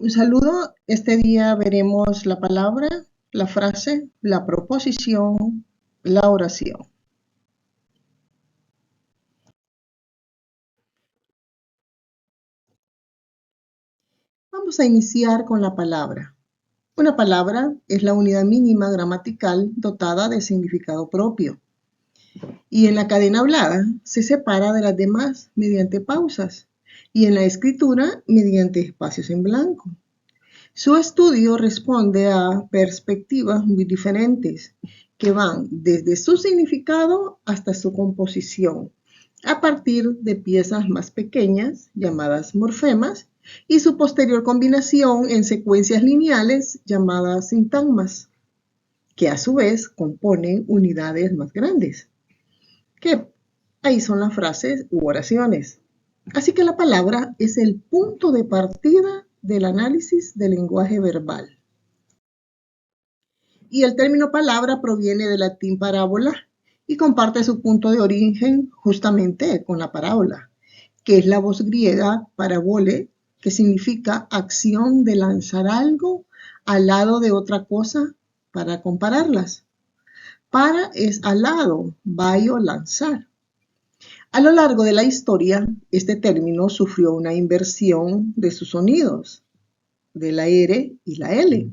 Un saludo. Este día veremos la palabra, la frase, la proposición, la oración. Vamos a iniciar con la palabra. Una palabra es la unidad mínima gramatical dotada de significado propio. Y en la cadena hablada se separa de las demás mediante pausas y en la escritura mediante espacios en blanco. Su estudio responde a perspectivas muy diferentes que van desde su significado hasta su composición, a partir de piezas más pequeñas llamadas morfemas y su posterior combinación en secuencias lineales llamadas sintagmas, que a su vez componen unidades más grandes, que ahí son las frases u oraciones. Así que la palabra es el punto de partida del análisis del lenguaje verbal. Y el término palabra proviene del latín parábola y comparte su punto de origen justamente con la parábola, que es la voz griega parabole, que significa acción de lanzar algo al lado de otra cosa para compararlas. Para es al lado, vayo, lanzar. A lo largo de la historia, este término sufrió una inversión de sus sonidos, de la R y la L,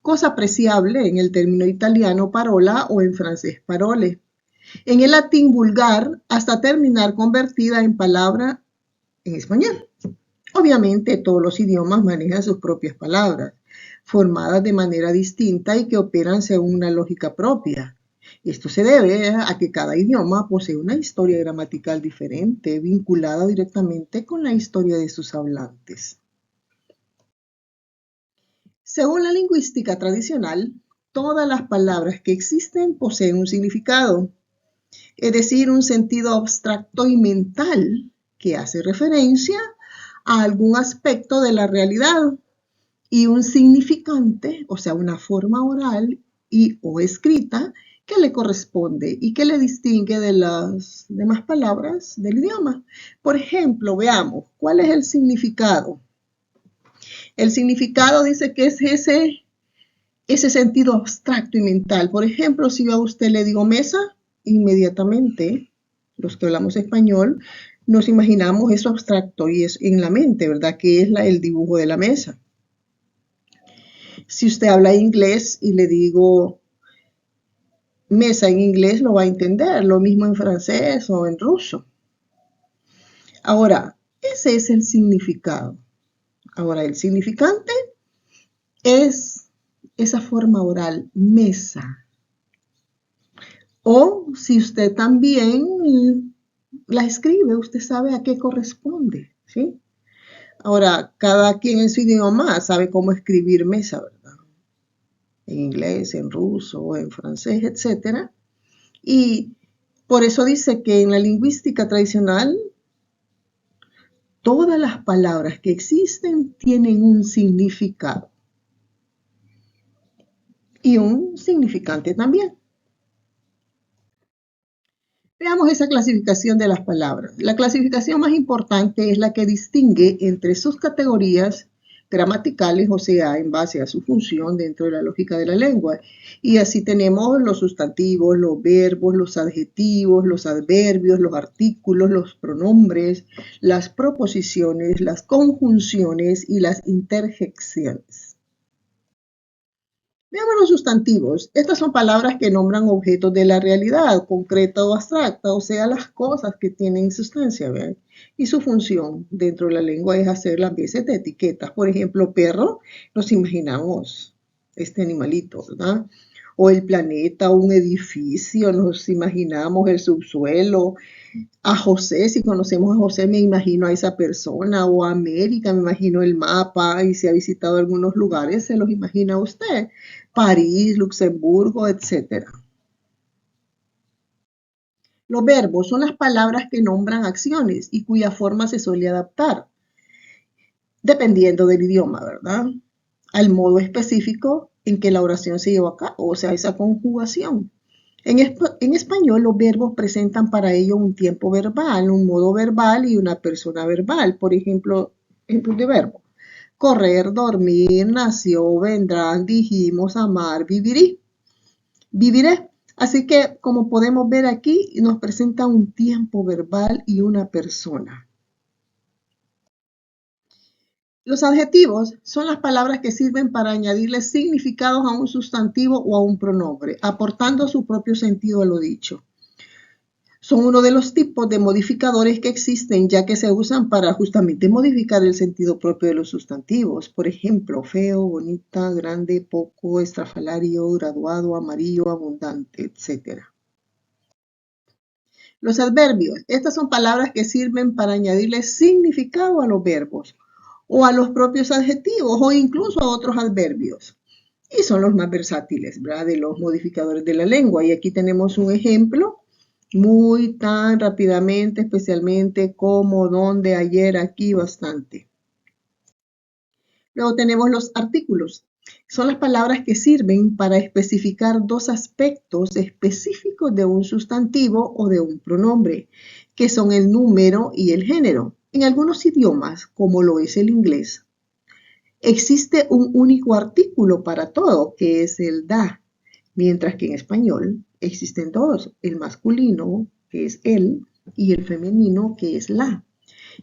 cosa apreciable en el término italiano parola o en francés parole, en el latín vulgar hasta terminar convertida en palabra en español. Obviamente todos los idiomas manejan sus propias palabras, formadas de manera distinta y que operan según una lógica propia. Esto se debe a que cada idioma posee una historia gramatical diferente, vinculada directamente con la historia de sus hablantes. Según la lingüística tradicional, todas las palabras que existen poseen un significado, es decir, un sentido abstracto y mental que hace referencia a algún aspecto de la realidad y un significante, o sea, una forma oral y o escrita que le corresponde y que le distingue de las demás palabras del idioma. Por ejemplo, veamos, ¿cuál es el significado? El significado dice que es ese sentido abstracto y mental. Por ejemplo, si yo a usted le digo mesa, inmediatamente, los que hablamos español, nos imaginamos eso abstracto y es en la mente, ¿verdad? Que es el dibujo de la mesa. Si usted habla inglés y le digo mesa en inglés, lo va a entender, lo mismo en francés o en ruso. Ahora, ese es el significado. Ahora, el significante es esa forma oral, mesa. O si usted también la escribe, usted sabe a qué corresponde, ¿sí? Ahora, cada quien en su idioma sabe cómo escribir mesa, ¿verdad? En inglés, en ruso, en francés, etc. Y por eso dice que en la lingüística tradicional, todas las palabras que existen tienen un significado y un significante también. Veamos esa clasificación de las palabras. La clasificación más importante es la que distingue entre sus categorías gramaticales, o sea, en base a su función dentro de la lógica de la lengua. Y así tenemos los sustantivos, los verbos, los adjetivos, los adverbios, los artículos, los pronombres, las proposiciones, las conjunciones y las interjecciones. Veamos los sustantivos. Estas son palabras que nombran objetos de la realidad, concreta o abstracta, o sea, las cosas que tienen sustancia, ¿verdad? Y su función dentro de la lengua es hacer las veces de etiquetas. Por ejemplo, perro, nos imaginamos este animalito, ¿verdad? O el planeta, un edificio, nos imaginamos el subsuelo. A José, si conocemos a José, me imagino a esa persona, o a América, me imagino el mapa, y si ha visitado algunos lugares, se los imagina usted. París, Luxemburgo, etc. Los verbos son las palabras que nombran acciones y cuya forma se suele adaptar, dependiendo del idioma, ¿verdad? Al modo específico en que la oración se lleva a cabo, o sea, esa conjugación. En español, los verbos presentan para ello un tiempo verbal, un modo verbal y una persona verbal. Por ejemplo, ejemplos de verbo. Correr, dormir, nació, vendrán, dijimos, amar, viviré. Así que, como podemos ver aquí, nos presenta un tiempo verbal y una persona. Los adjetivos son las palabras que sirven para añadirle significados a un sustantivo o a un pronombre, aportando su propio sentido a lo dicho. Son uno de los tipos de modificadores que existen, ya que se usan para justamente modificar el sentido propio de los sustantivos. Por ejemplo, feo, bonita, grande, poco, estrafalario, graduado, amarillo, abundante, etc. Los adverbios. Estas son palabras que sirven para añadirle significado a los verbos o a los propios adjetivos o incluso a otros adverbios. Y son los más versátiles, ¿verdad? De los modificadores de la lengua. Y aquí tenemos un ejemplo muy tan rápidamente, especialmente como, donde, ayer, aquí, bastante. Luego tenemos los artículos. Son las palabras que sirven para especificar dos aspectos específicos de un sustantivo o de un pronombre, que son el número y el género. En algunos idiomas, como lo es el inglés, existe un único artículo para todo, que es el da, mientras que en español existen dos, el masculino, que es el, y el femenino, que es la.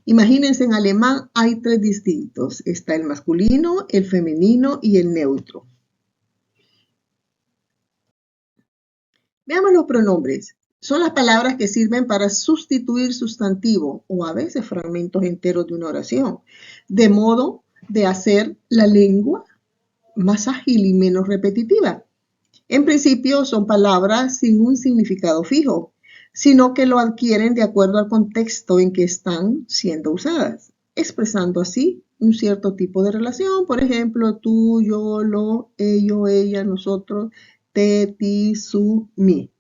Imagínense, en alemán hay tres distintos. Está el masculino, el femenino y el neutro. Veamos los pronombres. Son las palabras que sirven para sustituir sustantivo o a veces fragmentos enteros de una oración, de modo de hacer la lengua más ágil y menos repetitiva. En principio son palabras sin un significado fijo, sino que lo adquieren de acuerdo al contexto en que están siendo usadas, expresando así un cierto tipo de relación, por ejemplo, tú, yo, lo, ello, ella, nosotros, te, ti, su, mi.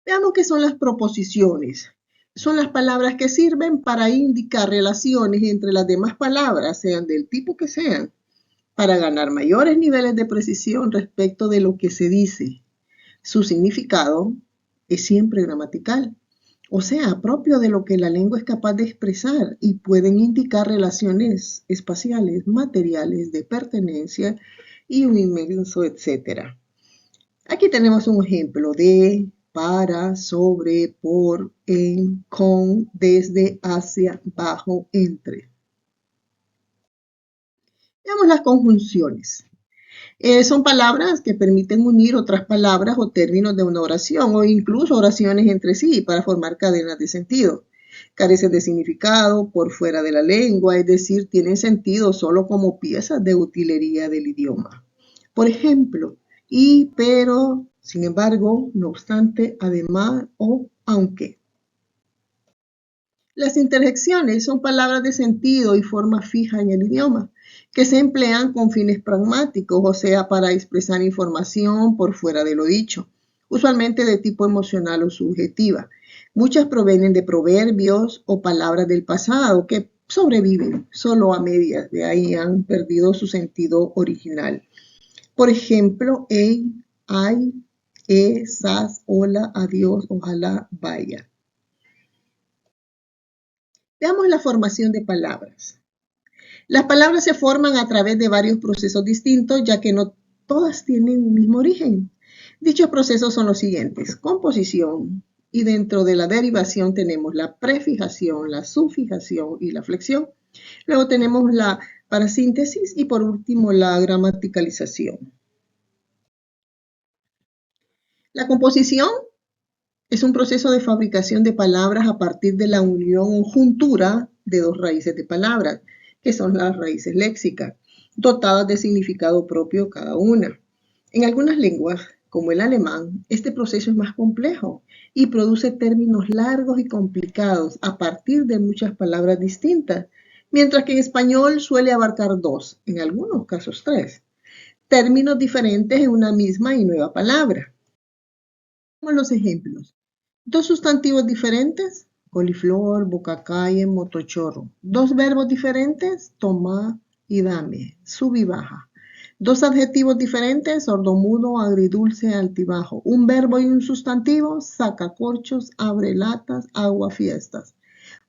Veamos qué son las proposiciones. Son las palabras que sirven para indicar relaciones entre las demás palabras, sean del tipo que sean, para ganar mayores niveles de precisión respecto de lo que se dice. Su significado es siempre gramatical, o sea, propio de lo que la lengua es capaz de expresar, y pueden indicar relaciones espaciales, materiales, de pertenencia y un inmenso etcétera. Aquí tenemos un ejemplo de, para, sobre, por, en, con, desde, hacia, bajo, entre. Veamos las conjunciones. Son palabras que permiten unir otras palabras o términos de una oración o incluso oraciones entre sí para formar cadenas de sentido. Carecen de significado por fuera de la lengua, es decir, tienen sentido solo como piezas de utilería del idioma. Por ejemplo, y, pero, sin embargo, no obstante, además o aunque. Las interjecciones son palabras de sentido y forma fija en el idioma, que se emplean con fines pragmáticos, o sea, para expresar información por fuera de lo dicho, usualmente de tipo emocional o subjetiva. Muchas provienen de proverbios o palabras del pasado que sobreviven solo a medias, de ahí han perdido su sentido original. Por ejemplo, hey, ay, sas, hola, adiós, ojalá, vaya. Veamos la formación de palabras. Las palabras se forman a través de varios procesos distintos, ya que no todas tienen un mismo origen. Dichos procesos son los siguientes: composición, y dentro de la derivación tenemos la prefijación, la sufijación y la flexión. Luego tenemos la parasíntesis y por último la gramaticalización. La composición es un proceso de fabricación de palabras a partir de la unión o juntura de dos raíces de palabras, que son las raíces léxicas, dotadas de significado propio cada una. En algunas lenguas, como el alemán, este proceso es más complejo y produce términos largos y complicados a partir de muchas palabras distintas, mientras que en español suele abarcar dos, en algunos casos tres, términos diferentes en una misma y nueva palabra. Veamos los ejemplos. Dos sustantivos diferentes, coliflor, bocacalle, motochorro. Dos verbos diferentes, toma y dame, sub y baja. Dos adjetivos diferentes, sordomudo, agridulce, altibajo. Un verbo y un sustantivo, sacacorchos, abre latas, agua fiestas.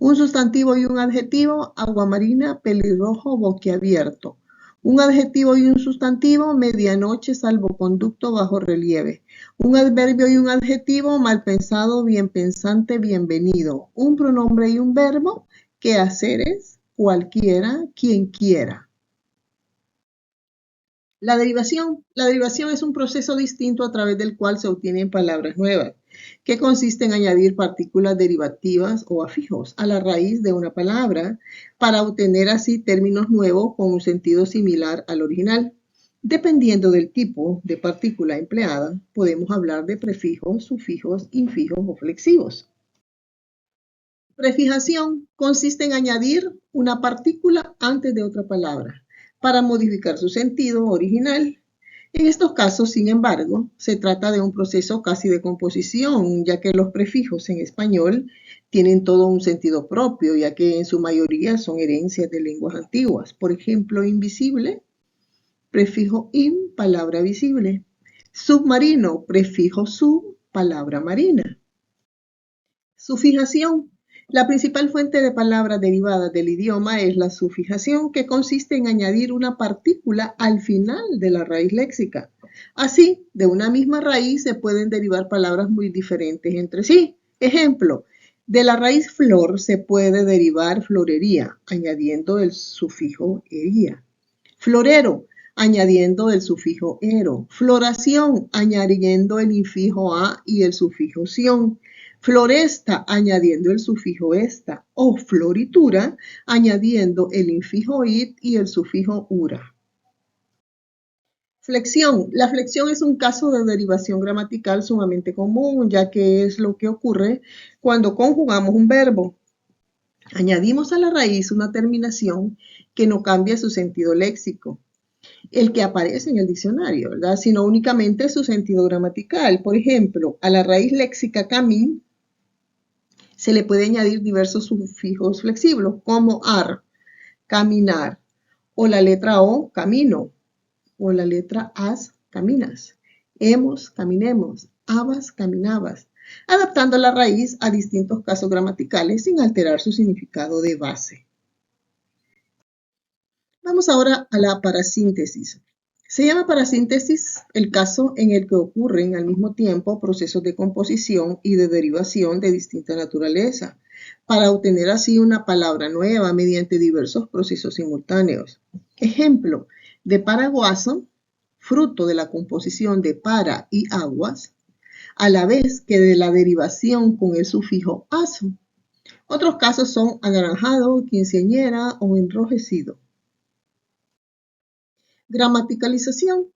Un sustantivo y un adjetivo, agua marina, pelirrojo, boquiabierto. Un adjetivo y un sustantivo, medianoche, salvoconducto, bajo relieve. Un adverbio y un adjetivo, mal pensado, bien pensante, bienvenido. Un pronombre y un verbo, quehaceres, cualquiera, quien quiera. La derivación es un proceso distinto a través del cual se obtienen palabras nuevas, que consiste en añadir partículas derivativas o afijos a la raíz de una palabra para obtener así términos nuevos con un sentido similar al original. Dependiendo del tipo de partícula empleada, podemos hablar de prefijos, sufijos, infijos o flexivos. Prefijación consiste en añadir una partícula antes de otra palabra para modificar su sentido original. En estos casos, sin embargo, se trata de un proceso casi de composición, ya que los prefijos en español tienen todo un sentido propio, ya que en su mayoría son herencias de lenguas antiguas. Por ejemplo, invisible, prefijo in, palabra visible. Submarino, prefijo sub, palabra marina. Sufijación. La principal fuente de palabras derivadas del idioma es la sufijación, que consiste en añadir una partícula al final de la raíz léxica. Así, de una misma raíz se pueden derivar palabras muy diferentes entre sí. Ejemplo, de la raíz flor se puede derivar florería, añadiendo el sufijo ería. Florero, añadiendo el sufijo ero. Floración, añadiendo el infijo a y el sufijo ción. Floresta, añadiendo el sufijo esta, o floritura, añadiendo el infijo it y el sufijo ura. Flexión. La flexión es un caso de derivación gramatical sumamente común, ya que es lo que ocurre cuando conjugamos un verbo. Añadimos a la raíz una terminación que no cambia su sentido léxico, el que aparece en el diccionario, ¿verdad? Sino únicamente su sentido gramatical. Por ejemplo, a la raíz léxica camín se le puede añadir diversos sufijos flexibles, como ar, caminar, o la letra o, camino, o la letra as, caminas, hemos, caminemos, habas, caminabas, adaptando la raíz a distintos casos gramaticales sin alterar su significado de base. Vamos ahora a la parasíntesis. Se llama parasíntesis el caso en el que ocurren al mismo tiempo procesos de composición y de derivación de distinta naturaleza, para obtener así una palabra nueva mediante diversos procesos simultáneos. Ejemplo, de paraguaso, fruto de la composición de para y aguas, a la vez que de la derivación con el sufijo aso. Otros casos son anaranjado, quinceañera o enrojecido. Gramaticalización.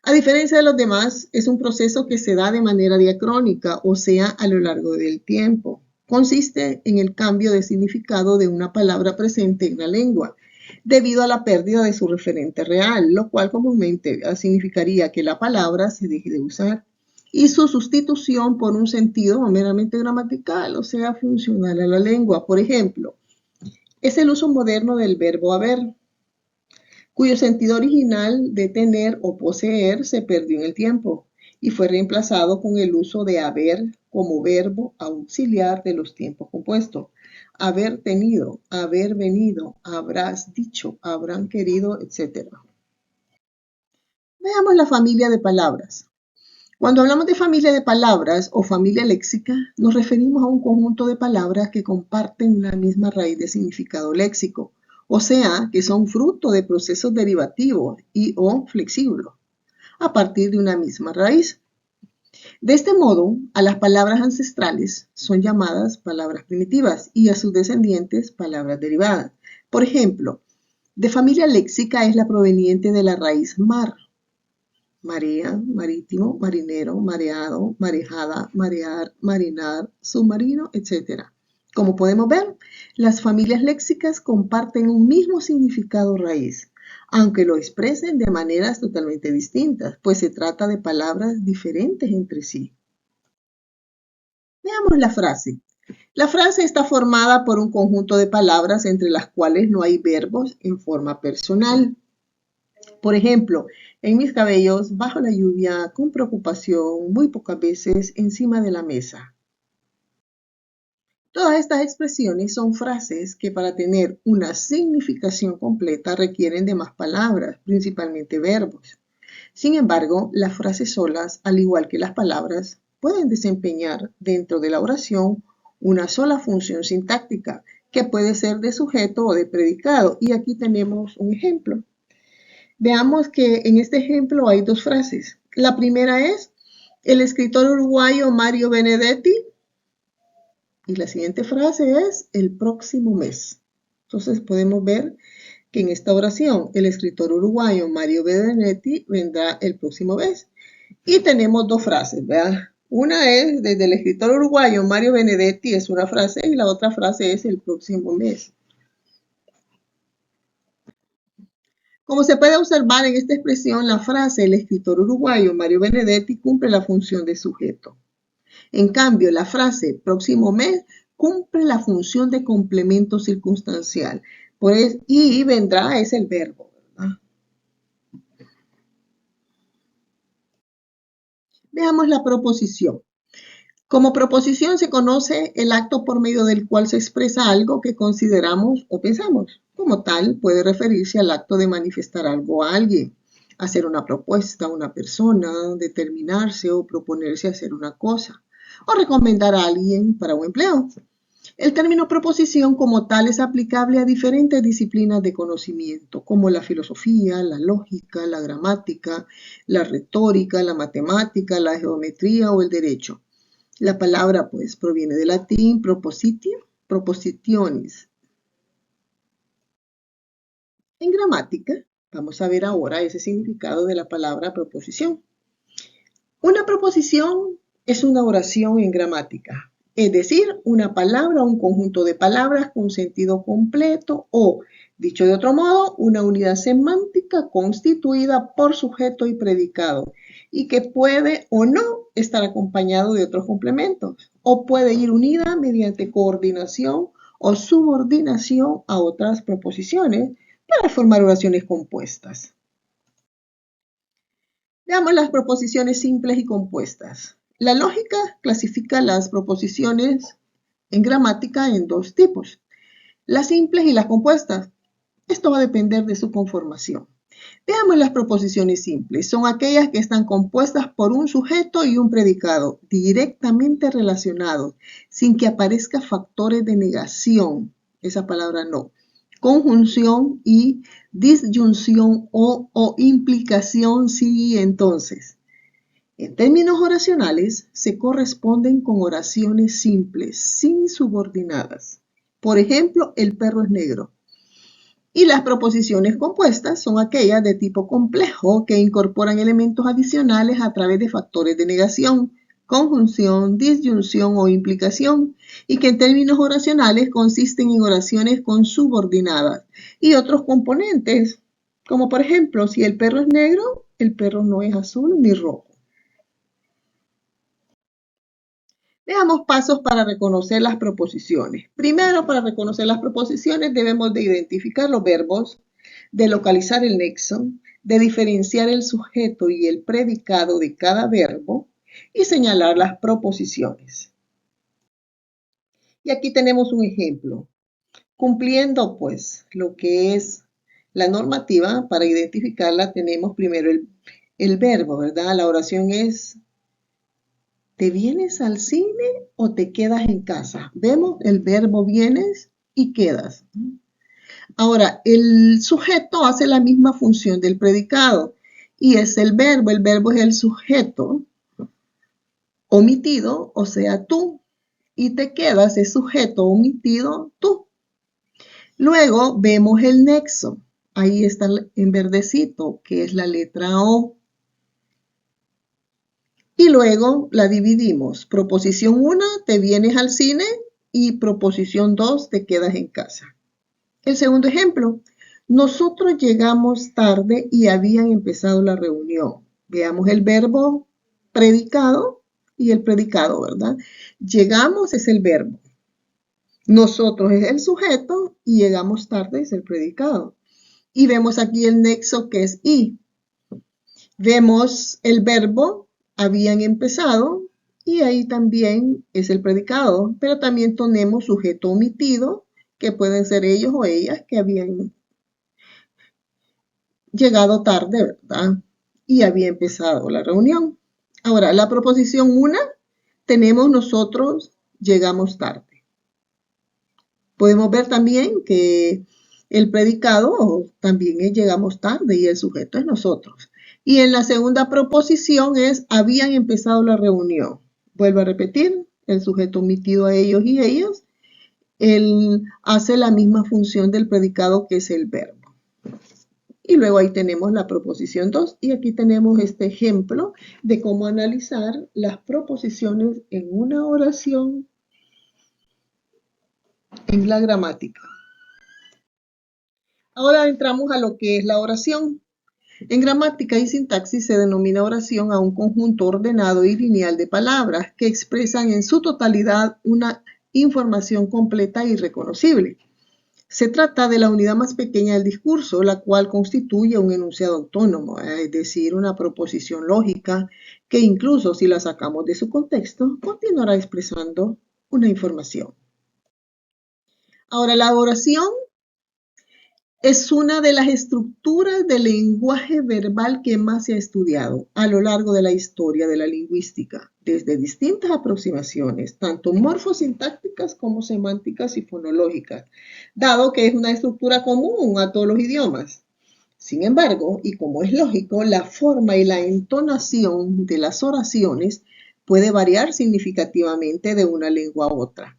A diferencia de los demás, es un proceso que se da de manera diacrónica, o sea, a lo largo del tiempo. Consiste en el cambio de significado de una palabra presente en la lengua, debido a la pérdida de su referente real, lo cual comúnmente significaría que la palabra se deje de usar, y su sustitución por un sentido meramente gramatical, o sea, funcional a la lengua. Por ejemplo, es el uso moderno del verbo haber, cuyo sentido original de tener o poseer se perdió en el tiempo y fue reemplazado con el uso de haber como verbo auxiliar de los tiempos compuestos. Haber tenido, haber venido, habrás dicho, habrán querido, etc. Veamos la familia de palabras. Cuando hablamos de familia de palabras o familia léxica, nos referimos a un conjunto de palabras que comparten una misma raíz de significado léxico, o sea, que son fruto de procesos derivativos y o flexibles, a partir de una misma raíz. De este modo, a las palabras ancestrales son llamadas palabras primitivas y a sus descendientes palabras derivadas. Por ejemplo, de familia léxica es la proveniente de la raíz mar, marea, marítimo, marinero, mareado, marejada, marear, marinar, submarino, etc. Como podemos ver, las familias léxicas comparten un mismo significado raíz, aunque lo expresen de maneras totalmente distintas, pues se trata de palabras diferentes entre sí. Veamos la frase. La frase está formada por un conjunto de palabras entre las cuales no hay verbos en forma personal. Por ejemplo, en mis cabellos, bajo la lluvia, con preocupación, muy pocas veces, encima de la mesa. Todas estas expresiones son frases que para tener una significación completa requieren de más palabras, principalmente verbos. Sin embargo, las frases solas, al igual que las palabras, pueden desempeñar dentro de la oración una sola función sintáctica, que puede ser de sujeto o de predicado. Y aquí tenemos un ejemplo. Veamos que en este ejemplo hay dos frases. La primera es, el escritor uruguayo Mario Benedetti. Y la siguiente frase es, el próximo mes. Entonces podemos ver que en esta oración el escritor uruguayo Mario Benedetti vendrá el próximo mes. Y tenemos dos frases, ¿verdad? Una es desde el escritor uruguayo Mario Benedetti, es una frase, y la otra frase es el próximo mes. Como se puede observar en esta expresión, la frase el escritor uruguayo Mario Benedetti cumple la función de sujeto. En cambio, la frase próximo mes cumple la función de complemento circunstancial. Pues, y vendrá es el verbo, ¿verdad? Veamos la proposición. Como proposición se conoce el acto por medio del cual se expresa algo que consideramos o pensamos. Como tal, puede referirse al acto de manifestar algo a alguien, hacer una propuesta a una persona, determinarse o proponerse hacer una cosa, o recomendar a alguien para un empleo. El término proposición como tal es aplicable a diferentes disciplinas de conocimiento, como la filosofía, la lógica, la gramática, la retórica, la matemática, la geometría o el derecho. La palabra, pues, proviene del latín propositio, propositionis. En gramática, vamos a ver ahora ese significado de la palabra proposición. Una proposición es una oración en gramática, es decir, una palabra o un conjunto de palabras con sentido completo o, dicho de otro modo, una unidad semántica constituida por sujeto y predicado y que puede o no estar acompañado de otros complementos o puede ir unida mediante coordinación o subordinación a otras proposiciones para formar oraciones compuestas. Veamos las proposiciones simples y compuestas. La lógica clasifica las proposiciones en gramática en dos tipos, las simples y las compuestas. Esto va a depender de su conformación. Veamos las proposiciones simples. Son aquellas que están compuestas por un sujeto y un predicado directamente relacionados, sin que aparezcan factores de negación. Esa palabra no. Conjunción y disyunción o implicación sí y entonces. En términos oracionales, se corresponden con oraciones simples, sin subordinadas. Por ejemplo, el perro es negro. Y las proposiciones compuestas son aquellas de tipo complejo que incorporan elementos adicionales a través de factores de negación, conjunción, disyunción o implicación, y que en términos oracionales consisten en oraciones con subordinadas y otros componentes, como por ejemplo, si el perro es negro, el perro no es azul ni rojo. Veamos pasos para reconocer las proposiciones. Primero, para reconocer las proposiciones debemos de identificar los verbos, de localizar el nexo, de diferenciar el sujeto y el predicado de cada verbo y señalar las proposiciones. Y aquí tenemos un ejemplo. Cumpliendo pues lo que es la normativa, para identificarla tenemos primero el verbo, ¿verdad? La oración es ¿te vienes al cine o te quedas en casa? Vemos el verbo vienes y quedas. Ahora, el sujeto hace la misma función del predicado y es el verbo es el sujeto omitido, o sea, tú, y te quedas es sujeto omitido, tú. Luego vemos el nexo, ahí está en verdecito, que es la letra O. Y luego la dividimos. Proposición 1, te vienes al cine y proposición 2, te quedas en casa. El segundo ejemplo, nosotros llegamos tarde y habían empezado la reunión. Veamos el verbo predicado y el predicado, ¿verdad? Llegamos es el verbo. Nosotros es el sujeto y llegamos tarde es el predicado. Y vemos aquí el nexo que es y. Vemos el verbo habían empezado y ahí también es el predicado, pero también tenemos sujeto omitido, que pueden ser ellos o ellas que habían llegado tarde, ¿verdad? Y había empezado la reunión. Ahora, la proposición 1, tenemos nosotros llegamos tarde. Podemos ver también que el predicado también es llegamos tarde y el sujeto es nosotros. Y en la segunda proposición es habían empezado la reunión. Vuelvo a repetir, el sujeto omitido a ellos y ellas, él hace la misma función del predicado que es el verbo. Y luego ahí tenemos la proposición 2 y aquí tenemos este ejemplo de cómo analizar las proposiciones en una oración en la gramática. Ahora entramos a lo que es la oración. En gramática y sintaxis se denomina oración a un conjunto ordenado y lineal de palabras que expresan en su totalidad una información completa y reconocible. Se trata de la unidad más pequeña del discurso, la cual constituye un enunciado autónomo, es decir, una proposición lógica que incluso si la sacamos de su contexto, continuará expresando una información. Ahora, la oración es una de las estructuras del lenguaje verbal que más se ha estudiado a lo largo de la historia de la lingüística, desde distintas aproximaciones, tanto morfosintácticas como semánticas y fonológicas, dado que es una estructura común a todos los idiomas. Sin embargo, y como es lógico, la forma y la entonación de las oraciones puede variar significativamente de una lengua a otra.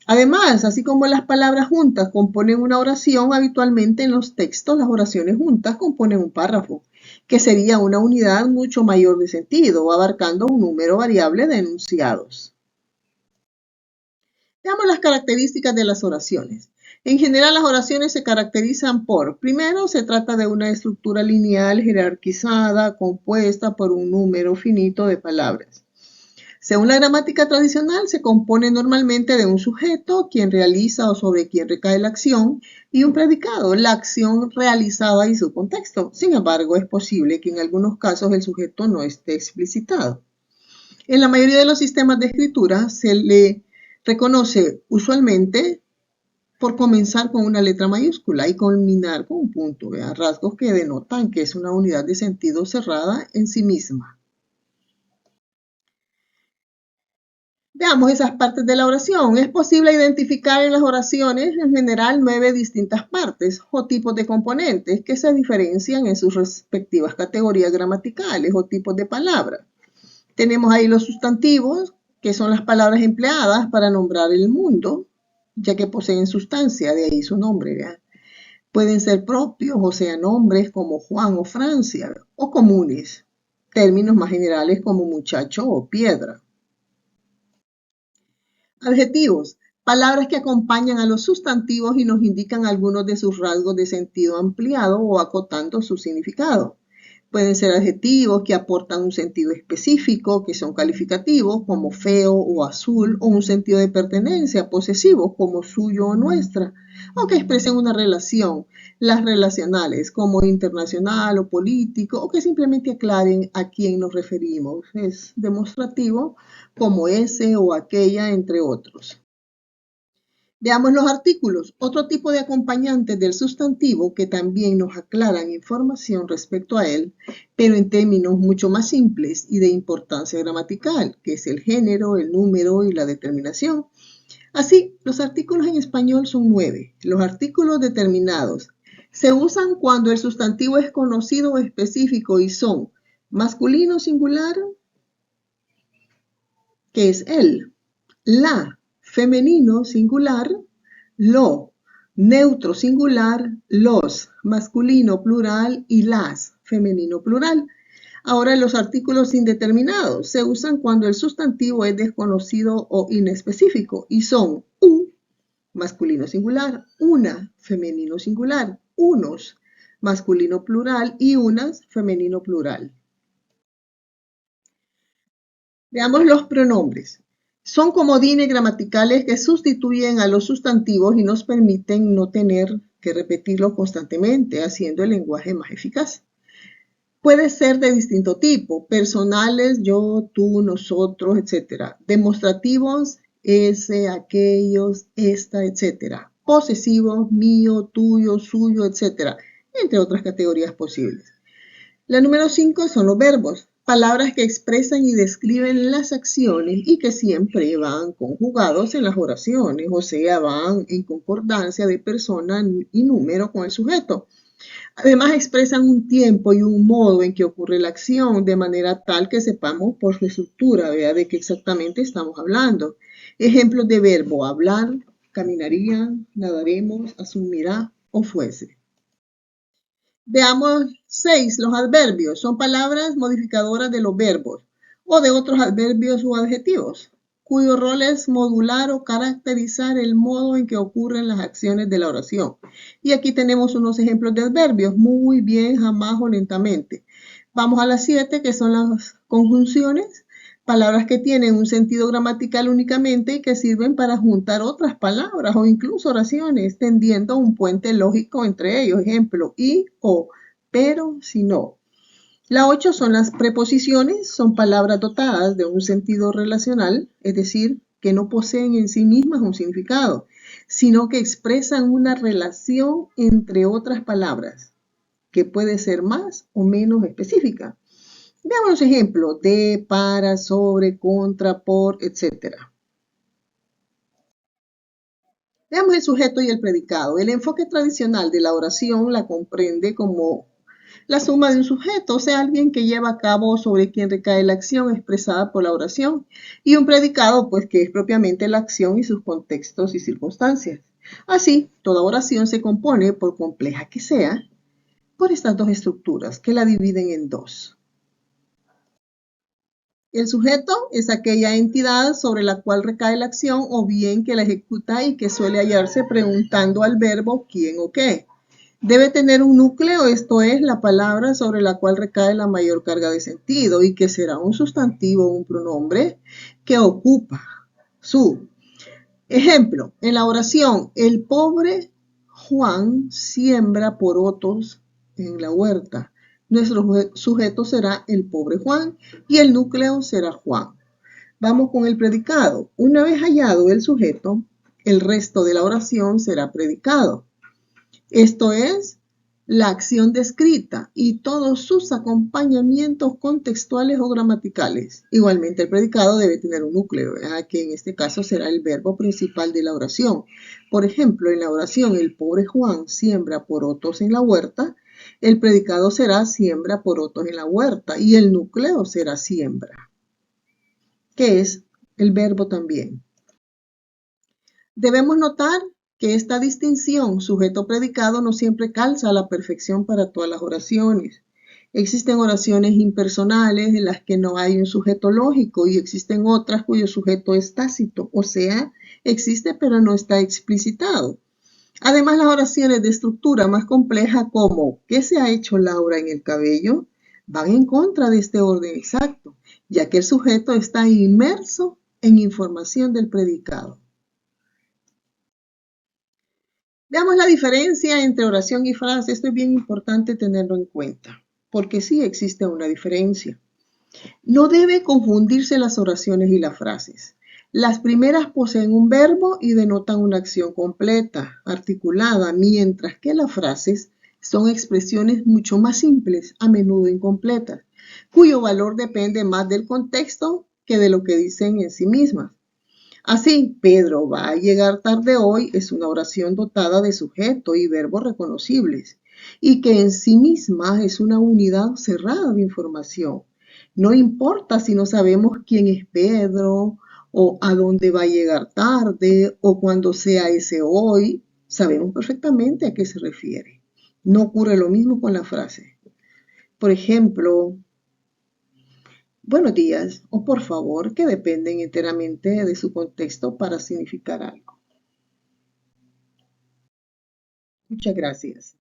Además, así como las palabras juntas componen una oración, habitualmente en los textos las oraciones juntas componen un párrafo, que sería una unidad mucho mayor de sentido, abarcando un número variable de enunciados. Veamos las características de las oraciones. En general, las oraciones se caracterizan por, primero, se trata de una estructura lineal jerarquizada, compuesta por un número finito de palabras. Según la gramática tradicional, se compone normalmente de un sujeto, quien realiza o sobre quien recae la acción, y un predicado, la acción realizada y su contexto. Sin embargo, es posible que en algunos casos el sujeto no esté explicitado. En la mayoría de los sistemas de escritura se le reconoce usualmente por comenzar con una letra mayúscula y culminar con un punto, rasgos que denotan que es una unidad de sentido cerrada en sí misma. Veamos esas partes de la oración. Es posible identificar en las oraciones en general 9 distintas partes o tipos de componentes que se diferencian en sus respectivas categorías gramaticales o tipos de palabras. Tenemos ahí los sustantivos, que son las palabras empleadas para nombrar el mundo, ya que poseen sustancia, de ahí su nombre, ¿verdad? Pueden ser propios, o sea, nombres como Juan o Francia, o comunes, términos más generales como muchacho o piedra. Adjetivos, palabras que acompañan a los sustantivos y nos indican algunos de sus rasgos de sentido ampliado o acotando su significado. Pueden ser adjetivos que aportan un sentido específico, que son calificativos, como feo o azul, o un sentido de pertenencia, posesivo, como suyo o nuestra, o que expresen una relación, las relacionales, como internacional o político, o que simplemente aclaren a quién nos referimos. Es demostrativo, como ese o aquella, entre otros. Veamos los artículos, otro tipo de acompañantes del sustantivo que también nos aclaran información respecto a él, pero en términos mucho más simples y de importancia gramatical, que es el género, el número y la determinación. Así, los artículos en español son 9. Los artículos determinados se usan cuando el sustantivo es conocido o específico y son masculino singular, que es él, la, femenino singular, lo, neutro singular, los, masculino plural y las, femenino plural. Ahora los artículos indeterminados se usan cuando el sustantivo es desconocido o inespecífico y son un, masculino singular, una, femenino singular, unos, masculino plural y unas, femenino plural. Veamos los pronombres. Son comodines gramaticales que sustituyen a los sustantivos y nos permiten no tener que repetirlos constantemente, haciendo el lenguaje más eficaz. Puede ser de distinto tipo, personales, yo, tú, nosotros, etc. Demostrativos, ese, aquellos, esta, etc. Posesivos, mío, tuyo, suyo, etc. Entre otras categorías posibles. La número 5 son los verbos, palabras que expresan y describen las acciones y que siempre van conjugados en las oraciones, o sea, van en concordancia de persona y número con el sujeto. Además, expresan un tiempo y un modo en que ocurre la acción, de manera tal que sepamos por su estructura, vea de qué exactamente estamos hablando. Ejemplos de verbo: hablar, caminaría, nadaremos, asumirá o fuese. Veamos 6. Los adverbios son palabras modificadoras de los verbos o de otros adverbios o adjetivos, cuyo rol es modular o caracterizar el modo en que ocurren las acciones de la oración. Y aquí tenemos unos ejemplos de adverbios: muy, bien, jamás o lentamente. Vamos a las 7, que son las conjunciones. Palabras que tienen un sentido gramatical únicamente y que sirven para juntar otras palabras o incluso oraciones, tendiendo un puente lógico entre ellos. Ejemplo: y, o, pero, si no. La 8 son las preposiciones, son palabras dotadas de un sentido relacional, es decir, que no poseen en sí mismas un significado, sino que expresan una relación entre otras palabras, que puede ser más o menos específica. Veamos ejemplos: de, para, sobre, contra, por, etc. Veamos el sujeto y el predicado. El enfoque tradicional de la oración la comprende como la suma de un sujeto, o sea, alguien que lleva a cabo o sobre quien recae la acción expresada por la oración, y un predicado, pues, que es propiamente la acción y sus contextos y circunstancias. Así, toda oración se compone, por compleja que sea, por estas dos estructuras que la dividen en dos. El sujeto es aquella entidad sobre la cual recae la acción o bien que la ejecuta y que suele hallarse preguntando al verbo quién o qué. Debe tener un núcleo, esto es, la palabra sobre la cual recae la mayor carga de sentido y que será un sustantivo o un pronombre que ocupa su. Ejemplo, en la oración: el pobre Juan siembra porotos en la huerta. Nuestro sujeto será el pobre Juan y el núcleo será Juan. Vamos con el predicado. Una vez hallado el sujeto, el resto de la oración será predicado. Esto es, la acción descrita y todos sus acompañamientos contextuales o gramaticales. Igualmente, el predicado debe tener un núcleo, que en este caso será el verbo principal de la oración. Por ejemplo, en la oración: el pobre Juan siembra porotos en la huerta, el predicado será siembra porotos en la huerta y el núcleo será siembra, que es el verbo también. Debemos notar que esta distinción sujeto-predicado no siempre calza a la perfección para todas las oraciones. Existen oraciones impersonales en las que no hay un sujeto lógico y existen otras cuyo sujeto es tácito, o sea, existe pero no está explicitado. Además, las oraciones de estructura más compleja como ¿qué se ha hecho Laura en el cabello?, van en contra de este orden exacto, ya que el sujeto está inmerso en información del predicado. Veamos la diferencia entre oración y frase. Esto es bien importante tenerlo en cuenta, porque sí existe una diferencia. No debe confundirse las oraciones y las frases. Las primeras poseen un verbo y denotan una acción completa, articulada, mientras que las frases son expresiones mucho más simples, a menudo incompletas, cuyo valor depende más del contexto que de lo que dicen en sí mismas. Así, Pedro va a llegar tarde hoy es una oración dotada de sujeto y verbo reconocibles y que en sí misma es una unidad cerrada de información. No importa si no sabemos quién es Pedro o a dónde va a llegar tarde o cuándo sea ese hoy, sabemos perfectamente a qué se refiere. No ocurre lo mismo con la frase. Por ejemplo, buenos días o por favor, que dependen enteramente de su contexto para significar algo. Muchas gracias.